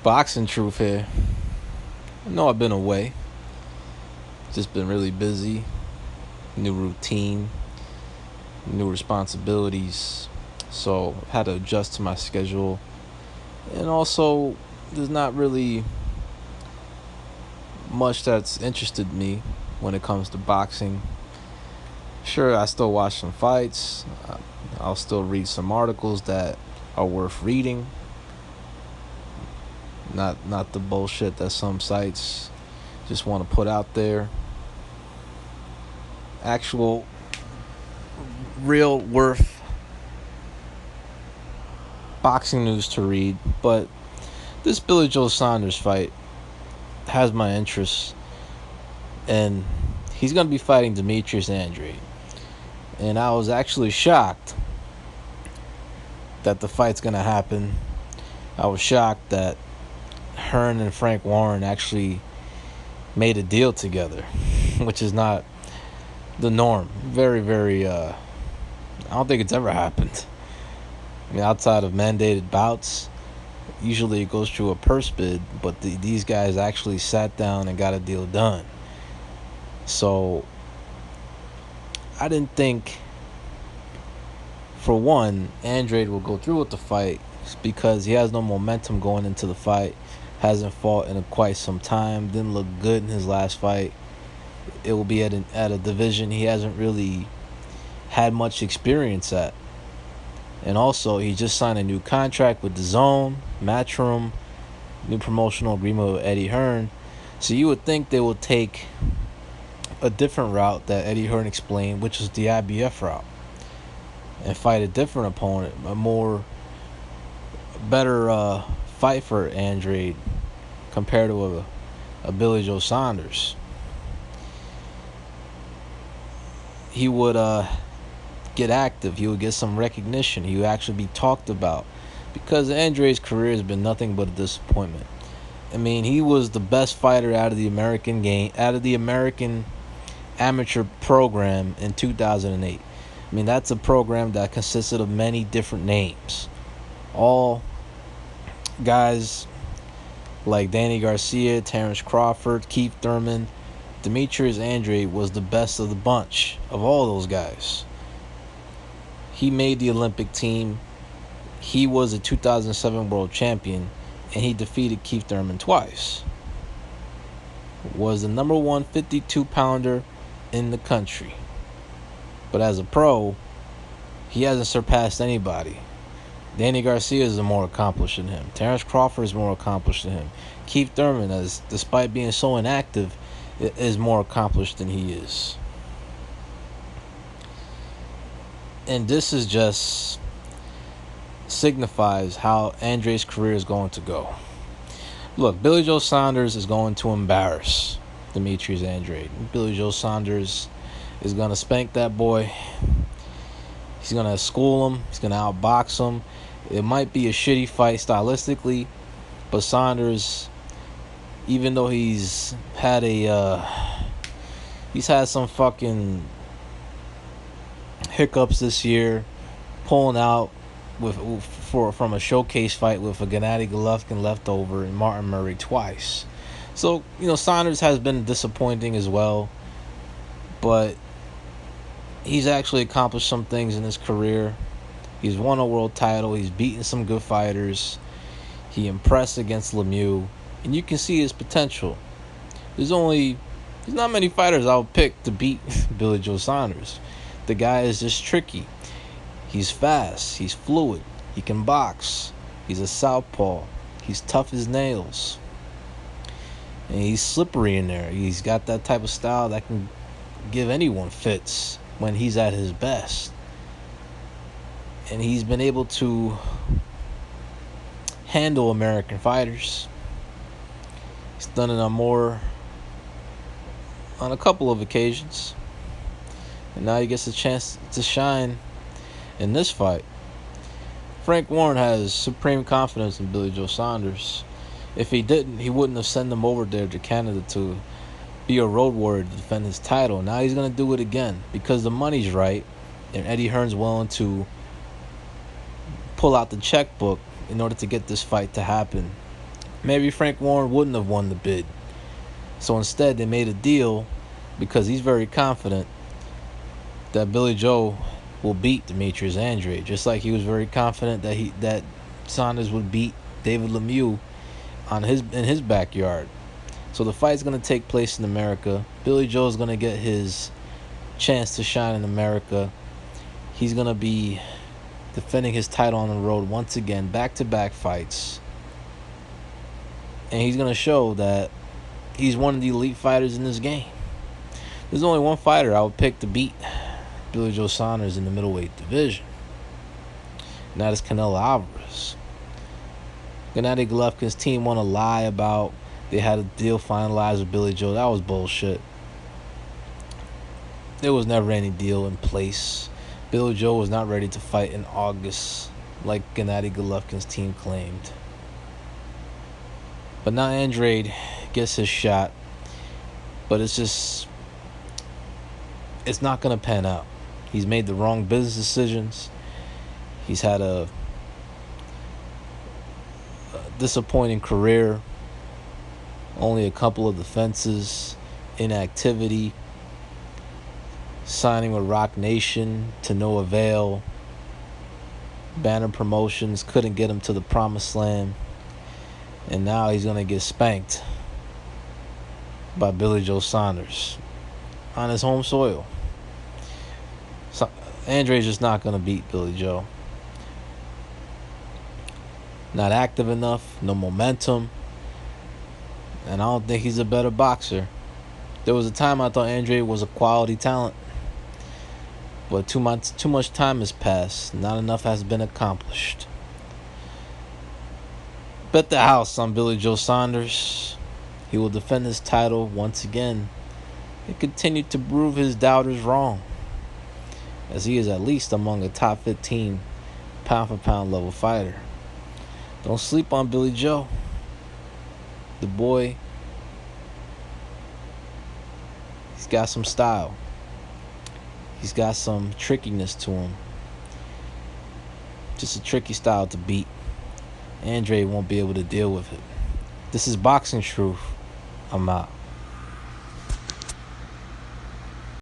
Boxing truth here. I know I've been away. Just been really busy. New routine, new responsibilities. So I've had to adjust to my schedule. And also, there's not really much that's interested me when it comes to boxing. Sure, I still watch some fights. I'll still read some articles that are worth reading. Not the bullshit that some sites just want to put out there. Actual, real worth boxing news to read. But this Billy Joe Saunders fight has my interest, and he's going to be fighting Demetrius Andrade. And I was actually shocked that the fight's going to happen. I was shocked that Hearn and Frank Warren actually made a deal together, which is not the norm. I don't think it's ever happened. I mean, outside of mandated bouts, usually it goes through a purse bid, but these guys actually sat down and got a deal done. So I didn't think, for one, Andrade will go through with the fight because he has no momentum going into the fight. Hasn't fought in quite some time. Didn't look good in his last fight. It will be at a division he hasn't really had much experience at. And also, he just signed a new contract with DAZN, Matchroom, new promotional agreement with Eddie Hearn. So you would think they would take a different route that Eddie Hearn explained, which is the IBF route, and fight a different opponent, better fight for Andrade compared to a Billy Joe Saunders. He would get active. He would get some recognition. He would actually be talked about, because Andrade's career has been nothing but a disappointment. I mean, he was the best fighter out of the American amateur program in 2008. I mean, that's a program that consisted of many different names. All guys like Danny Garcia, Terrence Crawford, Keith Thurman. Demetrius Andrade was the best of the bunch of all those guys. He made the Olympic team. He was a 2007 world champion, and he defeated Keith Thurman twice. Was the number one 52-pounder in the country. But as a pro, he hasn't surpassed anybody. Danny Garcia is more accomplished than him. Terrence Crawford is more accomplished than him. Keith Thurman, despite being so inactive, is more accomplished than he is. And this is just signifies how Andrade's career is going to go. Look, Billy Joe Saunders is going to embarrass Demetrius Andrade. Billy Joe Saunders is going to spank that boy. He's going to school him. He's going to outbox him. It might be a shitty fight stylistically, but Saunders, even though he's had some fucking hiccups this year, pulling out from a showcase fight with a Gennady Golovkin leftover and Martin Murray twice. So, Saunders has been disappointing as well, but he's actually accomplished some things in his career. He's won a world title. He's beaten some good fighters. He impressed against Lemieux, and you can see his potential. There's not many fighters I would pick to beat Billy Joe Saunders. The guy is just tricky. He's fast. He's fluid. He can box. He's a southpaw. He's tough as nails. And he's slippery in there. He's got that type of style that can give anyone fits when he's at his best. And he's been able to handle American fighters. He's done it on a couple of occasions. And now he gets a chance to shine in this fight. Frank Warren has supreme confidence in Billy Joe Saunders. If he didn't, he wouldn't have sent him over there to Canada to be a road warrior to defend his title. Now he's going to do it again because the money's right, and Eddie Hearn's willing to pull out the checkbook in order to get this fight to happen maybe Frank Warren wouldn't have won the bid. So instead, they made a deal because he's very confident that Billy Joe will beat Demetrius Andrade, just like he was very confident that Saunders would beat David Lemieux in his backyard. So the fight's gonna take place in America. Billy Joe's gonna get his chance to shine in America. He's gonna be defending his title on the road once again, back-to-back fights, and he's gonna show that he's one of the elite fighters in this game. There's only one fighter I would pick to beat Billy Joe Saunders in the middleweight division, and that is Canelo Alvarez. Gennady Golovkin's team want to lie about they had a deal finalized with Billy Joe. That was bullshit. There was never any deal in place. Billy Joe was not ready to fight in August like Gennady Golovkin's team claimed. But now Andrade gets his shot, but it's not going to pan out. He's made the wrong business decisions. He's had a disappointing career. Only a couple of defenses, inactivity, signing with Rock Nation to no avail. Banner promotions couldn't get him to the promised land. And now he's going to get spanked by Billy Joe Saunders on his home soil. So Andrade's just not going to beat Billy Joe. Not active enough, no momentum. And I don't think he's a better boxer. There was a time I thought Andrade was a quality talent. But too much time has passed. Not enough has been accomplished. Bet the house on Billy Joe Saunders. He will defend his title once again and continue to prove his doubters wrong, as he is at least among a top 15 pound-for-pound level fighter. Don't sleep on Billy Joe. The boy, he's got some style. He's got some trickiness to him. Just a tricky style to beat. Andrade won't be able to deal with it. This is Boxing Truth. I'm out.